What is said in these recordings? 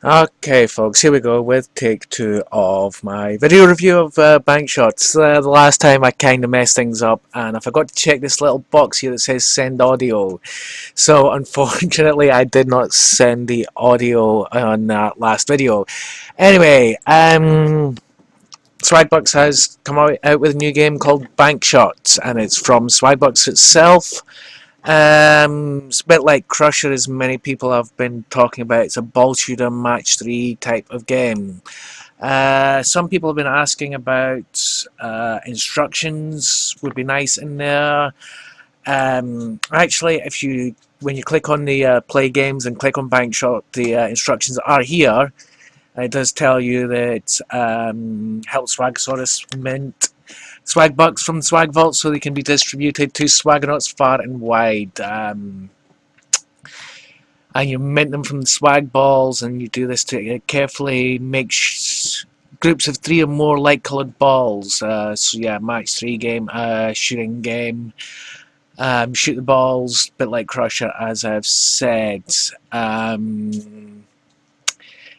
Okay, folks, here we go with take 2 of my video review of Bankshots. The last time I kind of messed things up and I forgot to check this little box here that says send audio. So unfortunately I did not send the audio on that last video. Anyway, Swagbuks has come out with a new game called Bankshot, and it's from Swagbuks itself. It's a bit like Crusher, as many people have been talking about. It's a ball shooter match 3 type of game. Some people have been asking about instructions. Would be nice in there. Actually, when you click on the play games and click on Bankshot, the instructions are here. It does tell you that help Swagsaurus mint Swagbuks from Swag Vault so they can be distributed to Swagonauts far and wide. And you mint them from the swag balls, and you do this to carefully make groups of 3 or more light-coloured balls. So yeah, match 3 game, shooting game. Shoot the balls, bit like Crusher, as I've said.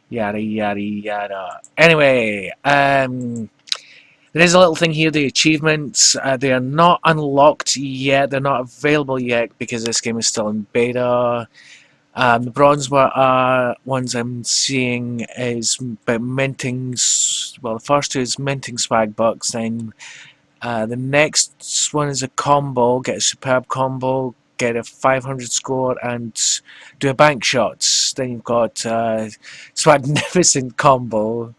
Yada yada yada. Anyway, there is a little thing here, the achievements. They are not unlocked yet, they're not available yet because this game is still in beta. The bronze ones I'm seeing is about minting, well, the first 2 is minting Swagbuks, then the next one is a combo, get a superb combo, get a 500 score and do a bank shots. Then you've got Swagnificent combo,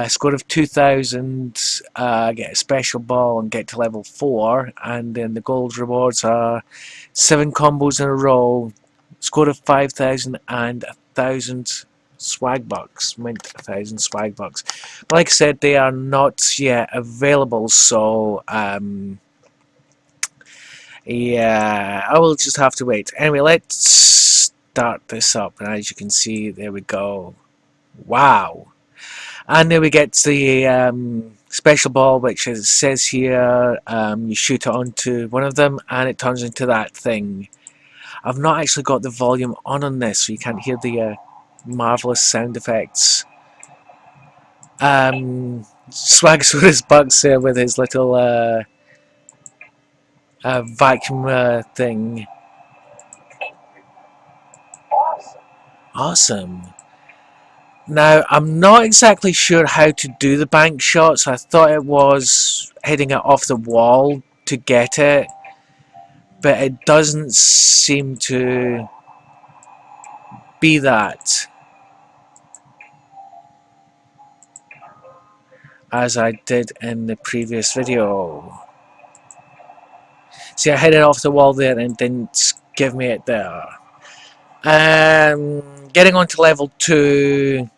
score of 2000, get a special ball and get to level 4, and then the gold rewards are 7 combos in a row, score of 5000 and 1000 Swagbuks, mint 1000 Swagbuks. But like I said, they are not yet available, so yeah, I will just have to wait. Anyway, let's start this up, and as you can see, there we go. Wow. And then we get the special ball, which it says here, you shoot it onto one of them and it turns into that thing. I've not actually got the volume on this, so you can't hear the marvellous sound effects. Swagsaurus Bucks there with his little vacuum thing. Awesome. Now, I'm not exactly sure how to do the bank shots. I thought it was hitting it off the wall to get it, but it doesn't seem to be that, as I did in the previous video. See, I hit it off the wall there and it didn't give me it there. Getting on to level 2,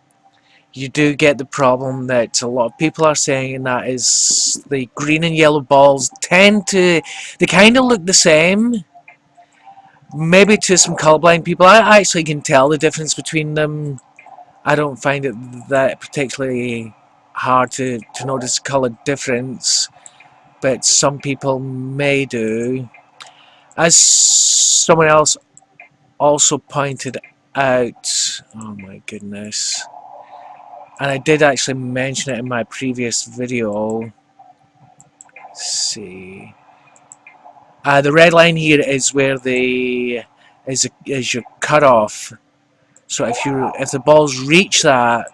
you do get the problem that a lot of people are saying, and that is the green and yellow balls they kind of look the same. Maybe to some colorblind people, I actually can tell the difference between them. I don't find it that particularly hard to notice colour difference, but some people may do. As someone else also pointed out, oh my goodness, and I did actually mention it in my previous video. Let's see. The red line here is where is your cutoff. So if the balls reach that,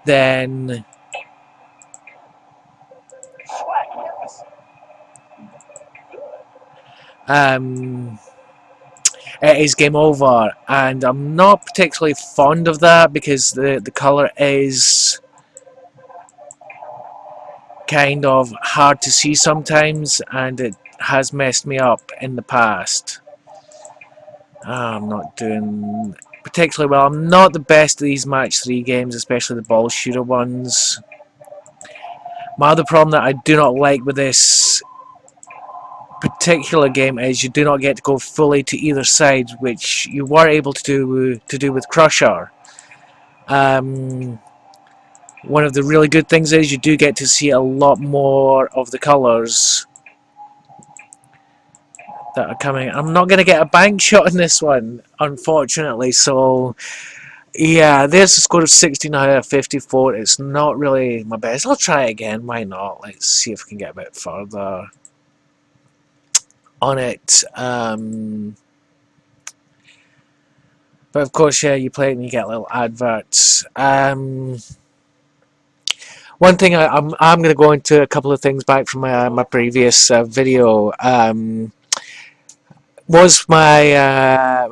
then it is game over, and I'm not particularly fond of that because the colour is kind of hard to see sometimes, and it has messed me up in the past. I'm not doing particularly well. I'm not the best at these match 3 games, especially the ball shooter ones. My other problem that I do not like with this particular game is you do not get to go fully to either side, which you were able to do with Crusher. One of the really good things is you do get to see a lot more of the colours that are coming. I'm not going to get a bank shot in this one, unfortunately, so Yeah, there's a score of 16 out of 54. It's not really my best. I'll try it again. Why not? Let's see if we can get a bit further on it. But of course, yeah, you play it and you get little adverts. One thing I'm going to go into a couple of things back from my previous video. Was my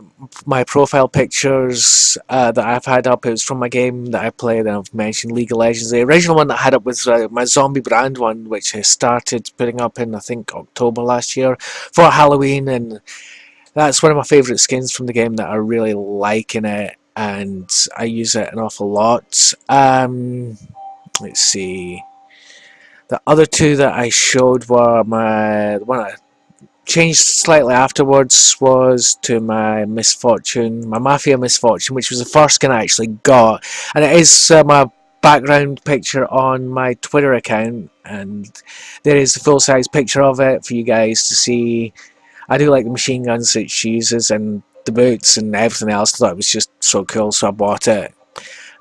profile pictures that I've had up. It was from my game that I played, and I've mentioned League of Legends. The original one that I had up was my zombie brand one, which I started putting up in, I think, October last year for Halloween, and that's one of my favourite skins from the game that I really like in it, and I use it an awful lot. Let's see. The other two that I showed were the one I changed slightly afterwards was to my Mafia Misfortune, which was the first skin I actually got, and it is my background picture on my Twitter account, and there is the full-size picture of it for you guys to see. I do like the machine guns that she uses and the boots and everything else. I thought it was just so cool, so I bought it.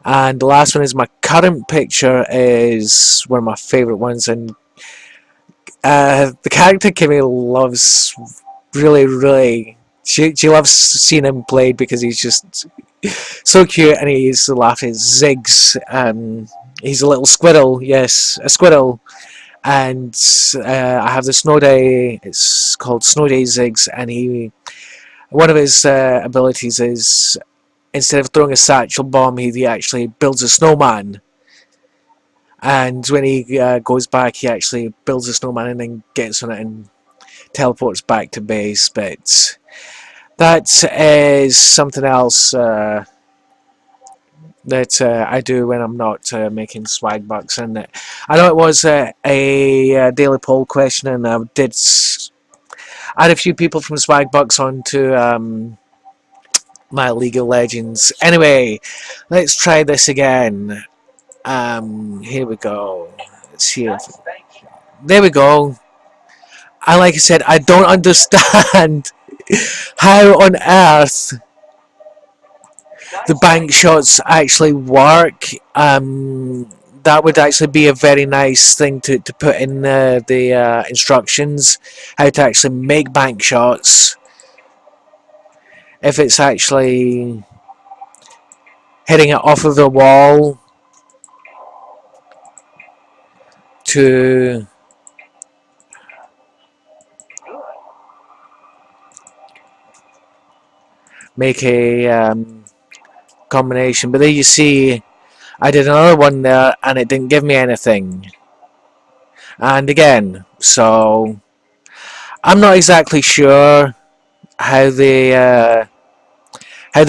And the last one is my current picture, is one of my favourite ones, and the character Kimmy loves, really, she loves seeing him played because he's just so cute, and he's laughing. Ziggs, he's a little squirrel, yes, a squirrel, and I have the Snow Day. It's called Snow Day Ziggs, and one of his abilities is, instead of throwing a satchel bomb, he actually builds a snowman. And when he goes back, he actually builds a snowman and then gets on it and teleports back to base. But that is something else that I do when I'm not making Swagbuks. And I know it was a daily poll question, and I did add a few people from Swagbuks onto my League of Legends. Anyway, let's try this again. Here we go. Let's see if... There we go. Like I said, I don't understand how on earth the bank shots actually work. That would actually be a very nice thing to put in the instructions, how to actually make bank shots. If it's actually hitting it off of the wall to make a combination. But there you see, I did another one there and it didn't give me anything. And again, so I'm not exactly sure how the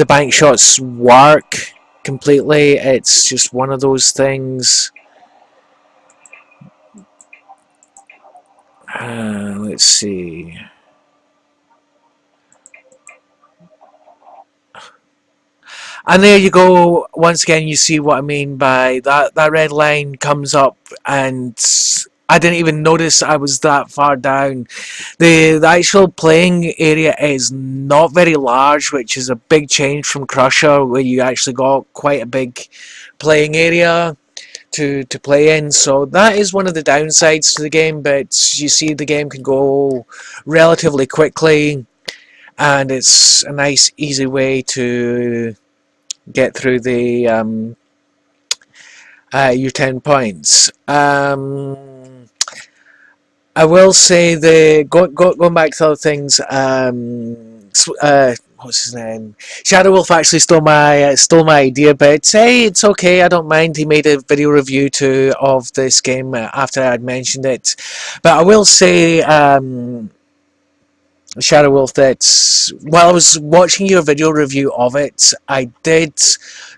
bank shots work completely. It's just one of those things. Let's see. And there you go. Once again, you see what I mean by that. That red line comes up, and I didn't even notice I was that far down. The actual playing area is not very large, which is a big change from Crusher, where you actually got quite a big playing area to play in. So that is one of the downsides to the game, but you see the game can go relatively quickly, and it's a nice easy way to get through the your 10 points. I will say going back to other things. What's his name? Shadow Wolf actually stole my idea, but hey, it's okay. I don't mind. He made a video review too of this game after I'd mentioned it. But I will say, Shadow Wolf, that while I was watching your video review of it, I did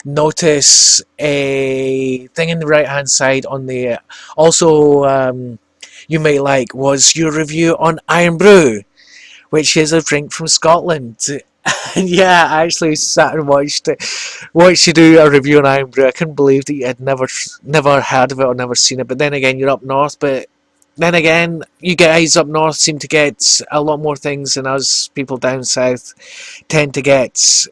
notice a thing in the right hand side on the also you may like was your review on Iron Brew, which is a drink from Scotland. And yeah, I actually sat and watched you do a review on Iron Brew. I couldn't believe that you had never heard of it or never seen it. But then again, you're up north. But then again, you guys up north seem to get a lot more things than us people down south tend to get.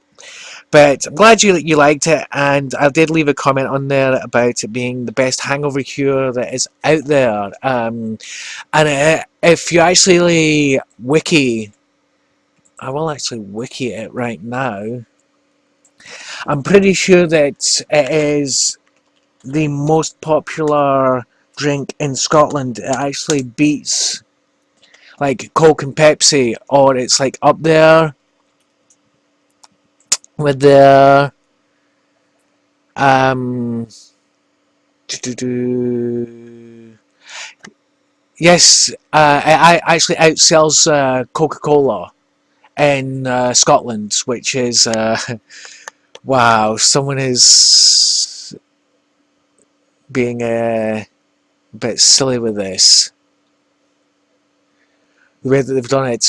But I'm glad you liked it, and I did leave a comment on there about it being the best hangover cure that is out there. And if you actually wiki, I will actually wiki it right now. I'm pretty sure that it is the most popular drink in Scotland. It actually beats like Coke and Pepsi, or it's like up there with the um. Yes, it actually outsells Coca-Cola in Scotland, which is wow. Someone is being a bit silly with this. The way that they've done it,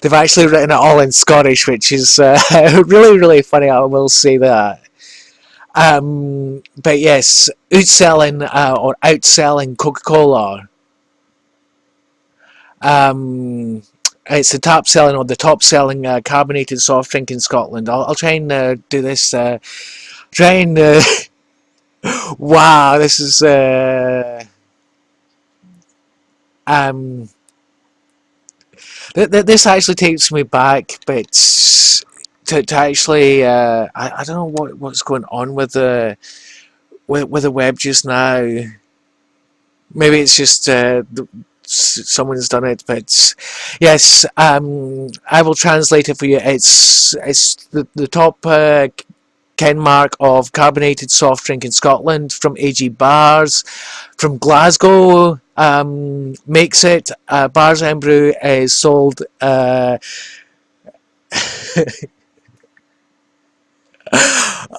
they've actually written it all in Scottish, which is really funny. I will say that. But yes, outselling Coca-Cola. It's the top selling carbonated soft drink in Scotland. I'll try and do this. Try and wow, this is this actually takes me back, but to actually I don't know what's going on with the web just now. Maybe it's just someone's done it, but yes, I will translate it for you. It's the top Ken mark of carbonated soft drink in Scotland from AG Bars, from Glasgow. Makes it. Bars and Brew is sold.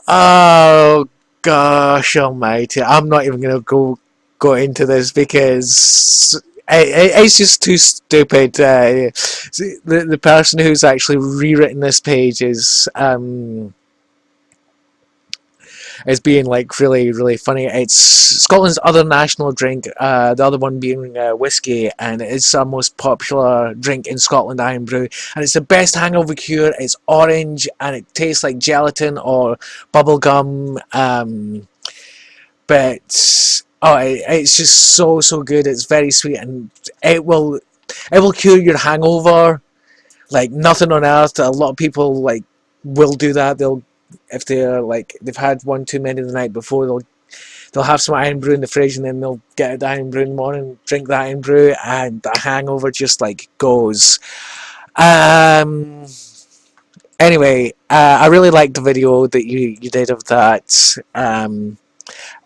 Oh gosh almighty, I'm not even gonna go into this because it's just too stupid. The person who's actually rewritten this page is being like really funny. It's Scotland's other national drink, the other one being whiskey, and it's our most popular drink in Scotland, Iron Brew, and it's the best hangover cure. It's orange and it tastes like gelatin or bubble gum, but oh, it's just so good. It's very sweet, and it will cure your hangover like nothing on earth. A lot of people like will do that. If they're like they've had one too many the night before, they'll have some Iron Brew in the fridge, and then they'll get the Iron Brew in the morning, drink the Iron Brew, and the hangover just like goes. Anyway, I really liked the video that you did of that.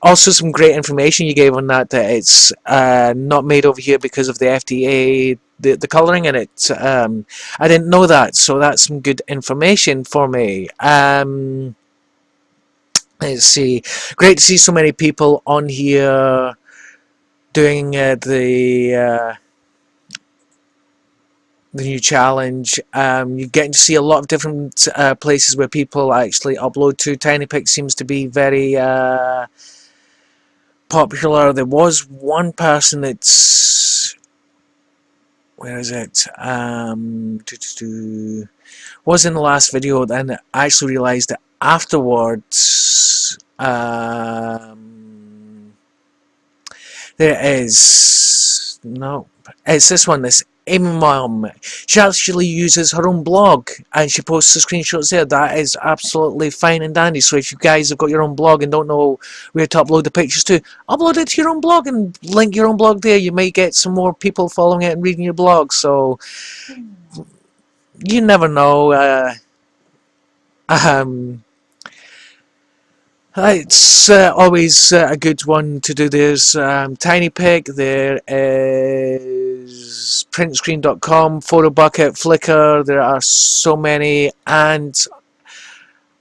Also, some great information you gave on that it's not made over here because of the FDA, the colouring in it. I didn't know that, so that's some good information for me. Let's see. Great to see so many people on here doing the new challenge. You're getting to see a lot of different places where people actually upload to. TinyPic seems to be very popular. There was one person that's... where is it? Was in the last video, then I actually realised that afterwards. There it is. No, it's this one. This Amy Mom. She actually uses her own blog and she posts the screenshots there. That is absolutely fine and dandy. So if you guys have got your own blog and don't know where to upload the pictures to, upload it to your own blog and link your own blog there. You might get some more people following it and reading your blog. So you never know. It's always a good one to do. There's TinyPic, there is printscreen.com, PhotoBucket, Flickr, there are so many, and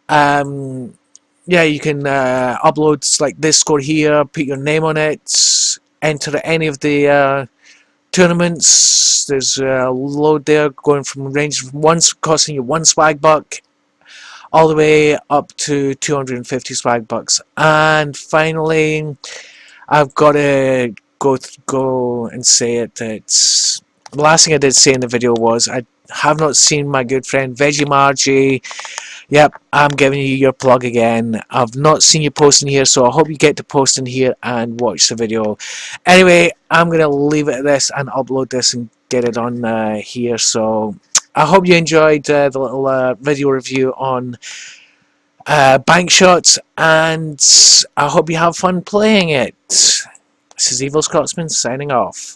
yeah, you can upload like this score here, put your name on it, enter any of the tournaments. There's a load there going from range from costing you 1 swag buck all the way up to 250 swag bucks. And finally, I've got to go and say it that the last thing I did say in the video was I have not seen my good friend Veggie Margie. Yep, I'm giving you your plug again. I've not seen you posting here, so I hope you get to post in here and watch the video. Anyway, I'm going to leave it at this and upload this and get it on here. So I hope you enjoyed the little video review on bankshot, and I hope you have fun playing it. This is Evil Scotsman signing off.